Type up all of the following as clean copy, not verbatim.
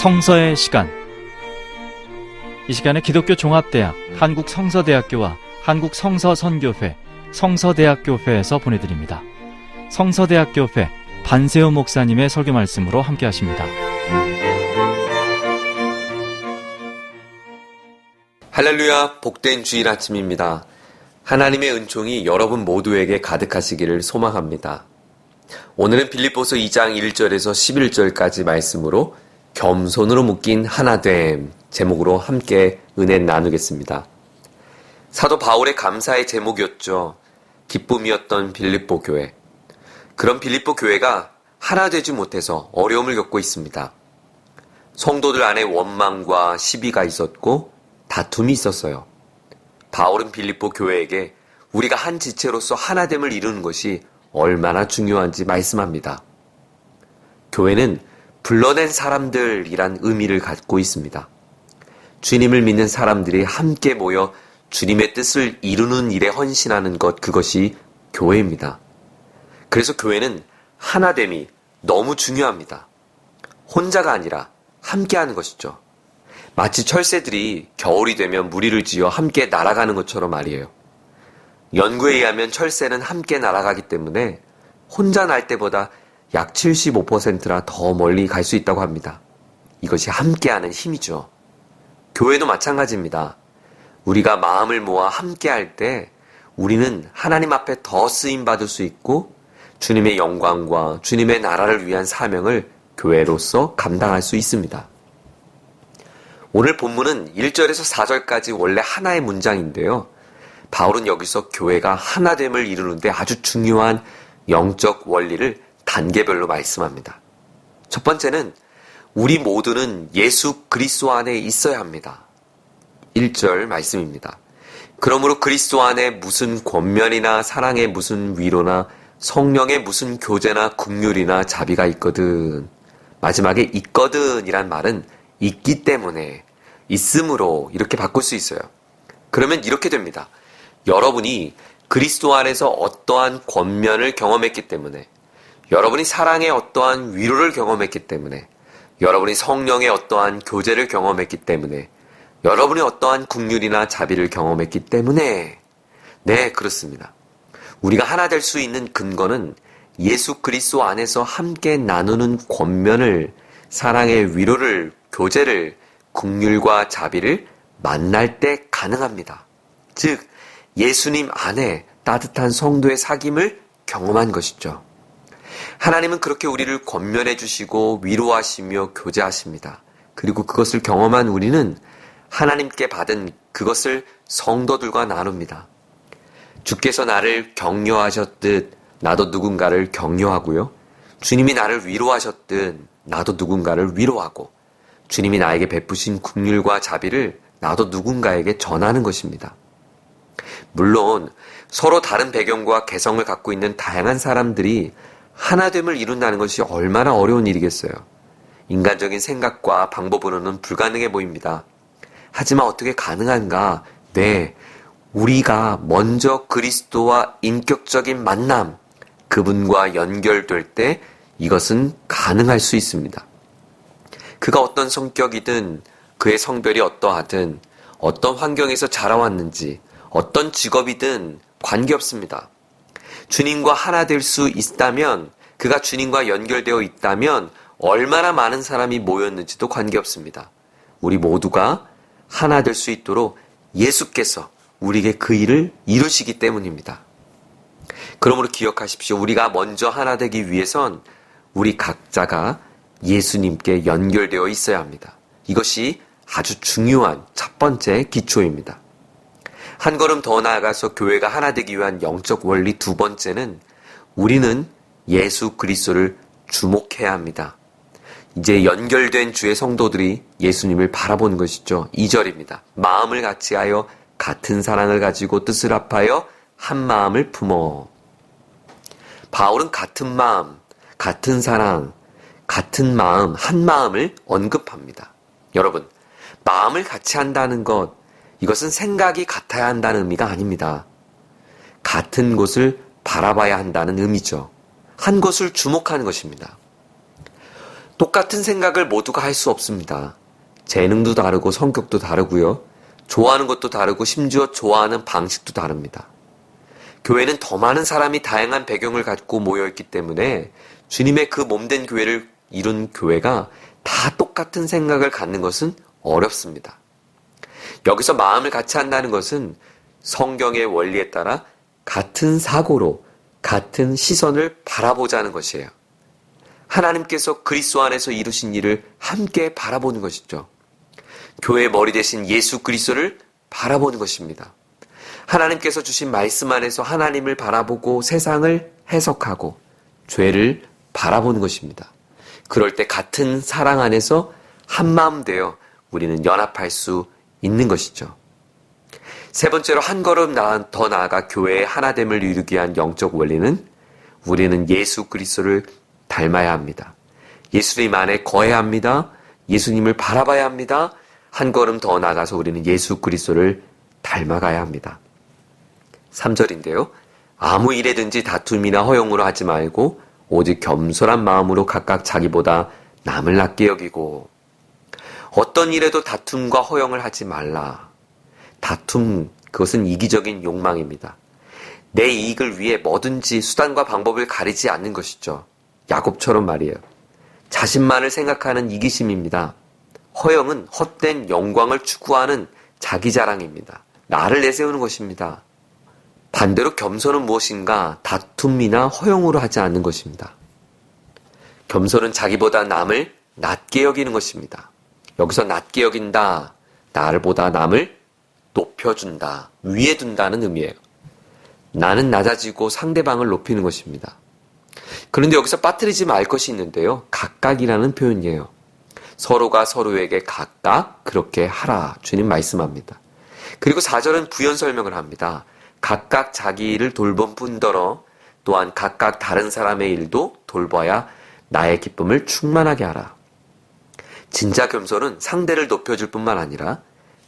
성서의 시간. 이 시간에 기독교 종합대학 한국성서대학교와 한국성서선교회 성서대학교회에서 보내드립니다. 성서대학교회 반세호 목사님의 설교 말씀으로 함께 하십니다. 할렐루야, 복된 주일 아침입니다. 하나님의 은총이 여러분 모두에게 가득하시기를 소망합니다. 오늘은 빌립보서 2장 1절에서 11절까지 말씀으로 겸손으로 묶인 하나됨 제목으로 함께 은혜 나누겠습니다. 사도 바울의 감사의 제목이었죠. 기쁨이었던 빌립보 교회. 그런 빌립보 교회가 하나 되지 못해서 어려움을 겪고 있습니다. 성도들 안에 원망과 시비가 있었고 다툼이 있었어요. 바울은 빌립보 교회에게 우리가 한 지체로서 하나됨을 이루는 것이 얼마나 중요한지 말씀합니다. 교회는 불러낸 사람들이란 의미를 갖고 있습니다. 주님을 믿는 사람들이 함께 모여 주님의 뜻을 이루는 일에 헌신하는 것, 그것이 교회입니다. 그래서 교회는 하나됨이 너무 중요합니다. 혼자가 아니라 함께하는 것이죠. 마치 철새들이 겨울이 되면 무리를 지어 함께 날아가는 것처럼 말이에요. 연구에 의하면 철새는 함께 날아가기 때문에 혼자 날 때보다 약 75%나 더 멀리 갈 수 있다고 합니다. 이것이 함께하는 힘이죠. 교회도 마찬가지입니다. 우리가 마음을 모아 함께할 때 우리는 하나님 앞에 더 쓰임받을 수 있고 주님의 영광과 주님의 나라를 위한 사명을 교회로서 감당할 수 있습니다. 오늘 본문은 1절에서 4절까지 원래 하나의 문장인데요. 바울은 여기서 교회가 하나됨을 이루는데 아주 중요한 영적 원리를 단계별로 말씀합니다. 첫 번째는 우리 모두는 예수 그리스도 안에 있어야 합니다. 1절 말씀입니다. 그러므로 그리스도 안에 무슨 권면이나 사랑의 무슨 위로나 성령의 무슨 교제나 긍휼이나 자비가 있거든. 마지막에 있거든이란 말은 있기 때문에, 있음으로 이렇게 바꿀 수 있어요. 그러면 이렇게 됩니다. 여러분이 그리스도 안에서 어떠한 권면을 경험했기 때문에, 여러분이 사랑의 어떠한 위로를 경험했기 때문에, 여러분이 성령의 어떠한 교제를 경험했기 때문에, 여러분이 어떠한 긍휼이나 자비를 경험했기 때문에, 네, 그렇습니다. 우리가 하나 될 수 있는 근거는 예수 그리스도 안에서 함께 나누는 권면을, 사랑의 위로를, 교제를, 긍휼과 자비를 만날 때 가능합니다. 즉, 예수님 안에 따뜻한 성도의 사귐을 경험한 것이죠. 하나님은 그렇게 우리를 권면해 주시고 위로하시며 교제하십니다. 그리고 그것을 경험한 우리는 하나님께 받은 그것을 성도들과 나눕니다. 주께서 나를 격려하셨듯 나도 누군가를 격려하고요. 주님이 나를 위로하셨듯 나도 누군가를 위로하고, 주님이 나에게 베푸신 긍휼과 자비를 나도 누군가에게 전하는 것입니다. 물론 서로 다른 배경과 개성을 갖고 있는 다양한 사람들이 하나됨을 이룬다는 것이 얼마나 어려운 일이겠어요. 인간적인 생각과 방법으로는 불가능해 보입니다. 하지만 어떻게 가능한가? 네, 우리가 먼저 그리스도와 인격적인 만남, 그분과 연결될 때 이것은 가능할 수 있습니다. 그가 어떤 성격이든, 그의 성별이 어떠하든, 어떤 환경에서 자라왔는지, 어떤 직업이든 관계없습니다. 주님과 하나 될 수 있다면, 그가 주님과 연결되어 있다면 얼마나 많은 사람이 모였는지도 관계없습니다. 우리 모두가 하나 될 수 있도록 예수께서 우리에게 그 일을 이루시기 때문입니다. 그러므로 기억하십시오. 우리가 먼저 하나 되기 위해선 우리 각자가 예수님께 연결되어 있어야 합니다. 이것이 아주 중요한 첫 번째 기초입니다. 한 걸음 더 나아가서 교회가 하나 되기 위한 영적 원리 두 번째는 우리는 예수 그리스도를 주목해야 합니다. 이제 연결된 주의 성도들이 예수님을 바라보는 것이죠. 2절입니다. 마음을 같이하여 같은 사랑을 가지고 뜻을 합하여 한 마음을 품어. 바울은 같은 마음, 같은 사랑, 같은 마음, 한 마음을 언급합니다. 여러분, 마음을 같이 한다는 것, 이것은 생각이 같아야 한다는 의미가 아닙니다. 같은 곳을 바라봐야 한다는 의미죠. 한 곳을 주목하는 것입니다. 똑같은 생각을 모두가 할 수 없습니다. 재능도 다르고 성격도 다르고요. 좋아하는 것도 다르고 심지어 좋아하는 방식도 다릅니다. 교회는 더 많은 사람이 다양한 배경을 갖고 모여있기 때문에 주님의 그 몸된 교회를 이룬 교회가 다 똑같은 생각을 갖는 것은 어렵습니다. 여기서 마음을 같이 한다는 것은 성경의 원리에 따라 같은 사고로 같은 시선을 바라보자는 것이에요. 하나님께서 그리스도 안에서 이루신 일을 함께 바라보는 것이죠. 교회의 머리 대신 예수 그리스도를 바라보는 것입니다. 하나님께서 주신 말씀 안에서 하나님을 바라보고 세상을 해석하고 죄를 바라보는 것입니다. 그럴 때 같은 사랑 안에서 한마음 되어 우리는 연합할 수 있는 것이죠. 세 번째로 한 걸음 더 나아가 교회의 하나됨을 이루기 위한 영적 원리는 우리는 예수 그리스도를 닮아야 합니다. 예수님 안에 거해야 합니다. 예수님을 바라봐야 합니다. 한 걸음 더 나가서 우리는 예수 그리스도를 닮아가야 합니다. 3절인데요. 아무 일에든지 다툼이나 허용으로 하지 말고 오직 겸손한 마음으로 각각 자기보다 남을 낮게 여기고. 어떤 일에도 다툼과 허용을 하지 말라. 다툼, 그것은 이기적인 욕망입니다. 내 이익을 위해 뭐든지 수단과 방법을 가리지 않는 것이죠. 야곱처럼 말이에요. 자신만을 생각하는 이기심입니다. 허영은 헛된 영광을 추구하는 자기 자랑입니다. 나를 내세우는 것입니다. 반대로 겸손은 무엇인가? 다툼이나 허용으로 하지 않는 것입니다. 겸손은 자기보다 남을 낮게 여기는 것입니다. 여기서 낮게 여긴다, 나를 보다 남을 높여준다, 위에 둔다는 의미예요. 나는 낮아지고 상대방을 높이는 것입니다. 그런데 여기서 빠뜨리지 말 것이 있는데요. 각각이라는 표현이에요. 서로가 서로에게 각각 그렇게 하라. 주님 말씀합니다. 그리고 4절은 부연 설명을 합니다. 각각 자기 일을 돌본 뿐더러 또한 각각 다른 사람의 일도 돌봐야 나의 기쁨을 충만하게 하라. 진짜 겸손은 상대를 높여줄 뿐만 아니라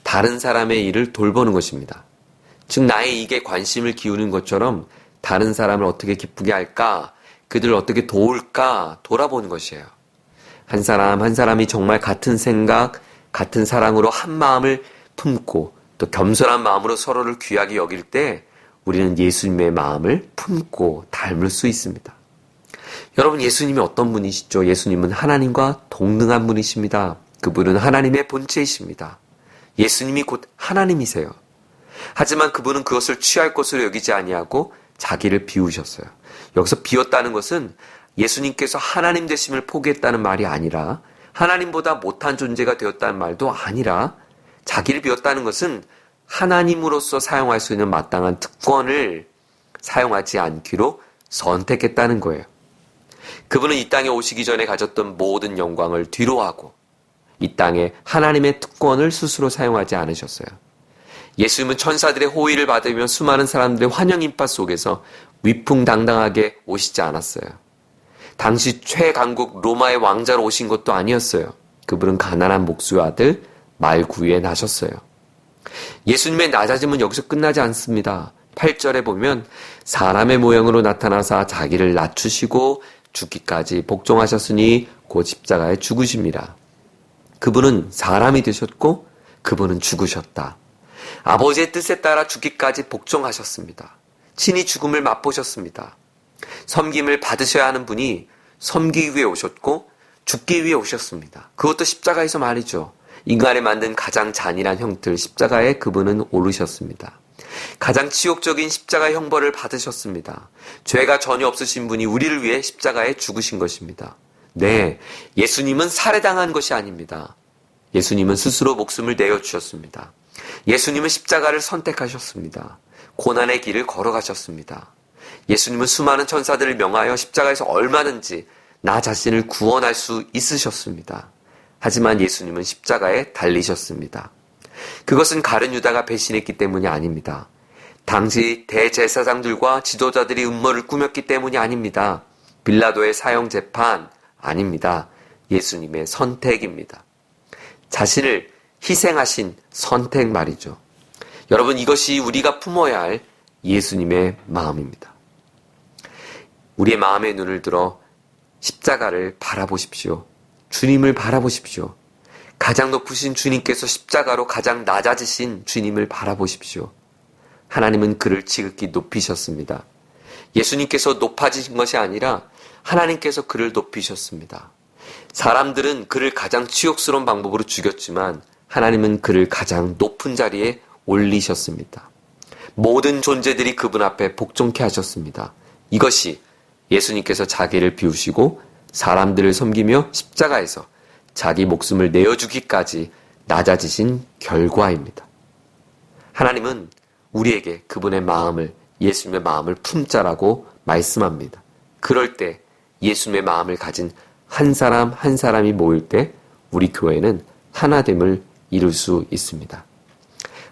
다른 사람의 일을 돌보는 것입니다. 즉 나의 이익에 관심을 기우는 것처럼 다른 사람을 어떻게 기쁘게 할까, 그들을 어떻게 도울까 돌아보는 것이에요. 한 사람 한 사람이 정말 같은 생각, 같은 사랑으로 한 마음을 품고 또 겸손한 마음으로 서로를 귀하게 여길 때 우리는 예수님의 마음을 품고 닮을 수 있습니다. 여러분, 예수님이 어떤 분이시죠? 예수님은 하나님과 동등한 분이십니다. 그분은 하나님의 본체이십니다. 예수님이 곧 하나님이세요. 하지만 그분은 그것을 취할 것으로 여기지 아니하고 자기를 비우셨어요. 여기서 비웠다는 것은 예수님께서 하나님 되심을 포기했다는 말이 아니라 하나님보다 못한 존재가 되었다는 말도 아니라 자기를 비웠다는 것은 하나님으로서 사용할 수 있는 마땅한 특권을 사용하지 않기로 선택했다는 거예요. 그분은 이 땅에 오시기 전에 가졌던 모든 영광을 뒤로하고 이 땅에 하나님의 특권을 스스로 사용하지 않으셨어요. 예수님은 천사들의 호의를 받으며 수많은 사람들의 환영 인파 속에서 위풍당당하게 오시지 않았어요. 당시 최강국 로마의 왕자로 오신 것도 아니었어요. 그분은 가난한 목수의 아들 말구유에 나셨어요. 예수님의 낮아짐은 여기서 끝나지 않습니다. 8절에 보면 사람의 모양으로 나타나사 자기를 낮추시고 죽기까지 복종하셨으니 곧 십자가에 죽으십니다. 그분은 사람이 되셨고 그분은 죽으셨다. 아버지의 뜻에 따라 죽기까지 복종하셨습니다. 친히 죽음을 맛보셨습니다. 섬김을 받으셔야 하는 분이 섬기기 위해 오셨고 죽기 위해 오셨습니다. 그것도 십자가에서 말이죠. 인간이 만든 가장 잔인한 형틀 십자가에 그분은 오르셨습니다. 가장 치욕적인 십자가 형벌을 받으셨습니다. 죄가 전혀 없으신 분이 우리를 위해 십자가에 죽으신 것입니다. 네, 예수님은 살해당한 것이 아닙니다. 예수님은 스스로 목숨을 내어주셨습니다. 예수님은 십자가를 선택하셨습니다. 고난의 길을 걸어가셨습니다. 예수님은 수많은 천사들을 명하여 십자가에서 얼마든지 나 자신을 구원할 수 있으셨습니다. 하지만 예수님은 십자가에 달리셨습니다. 그것은 가룟 유다가 배신했기 때문이 아닙니다. 당시 대제사장들과 지도자들이 음모를 꾸몄기 때문이 아닙니다. 빌라도의 사형 재판 아닙니다. 예수님의 선택입니다. 자신을 희생하신 선택 말이죠. 여러분, 이것이 우리가 품어야 할 예수님의 마음입니다. 우리의 마음의 눈을 들어 십자가를 바라보십시오. 주님을 바라보십시오. 가장 높으신 주님께서 십자가로 가장 낮아지신 주님을 바라보십시오. 하나님은 그를 지극히 높이셨습니다. 예수님께서 높아지신 것이 아니라 하나님께서 그를 높이셨습니다. 사람들은 그를 가장 치욕스러운 방법으로 죽였지만 하나님은 그를 가장 높은 자리에 올리셨습니다. 모든 존재들이 그분 앞에 복종케 하셨습니다. 이것이 예수님께서 자기를 비우시고 사람들을 섬기며 십자가에서 자기 목숨을 내어주기까지 낮아지신 결과입니다. 하나님은 우리에게 그분의 마음을, 예수님의 마음을 품자라고 말씀합니다. 그럴 때 예수님의 마음을 가진 한 사람 한 사람이 모일 때 우리 교회는 하나됨을 이룰 수 있습니다.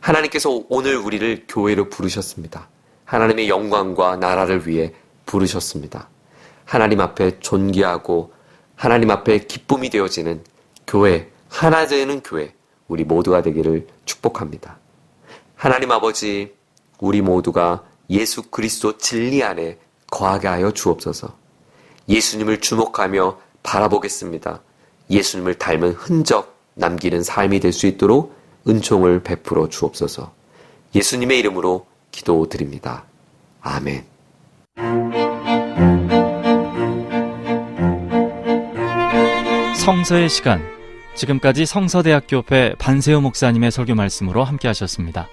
하나님께서 오늘 우리를 교회로 부르셨습니다. 하나님의 영광과 나라를 위해 부르셨습니다. 하나님 앞에 존귀하고 하나님 앞에 기쁨이 되어지는 교회, 하나 되는 교회, 우리 모두가 되기를 축복합니다. 하나님 아버지, 우리 모두가 예수 그리스도 진리 안에 거하게 하여 주옵소서. 예수님을 주목하며 바라보겠습니다. 예수님을 닮은 흔적 남기는 삶이 될 수 있도록 은총을 베풀어 주옵소서. 예수님의 이름으로 기도드립니다. 아멘. 성서의 시간. 지금까지 성서대학교회 반세우 목사님의 설교 말씀으로 함께 하셨습니다.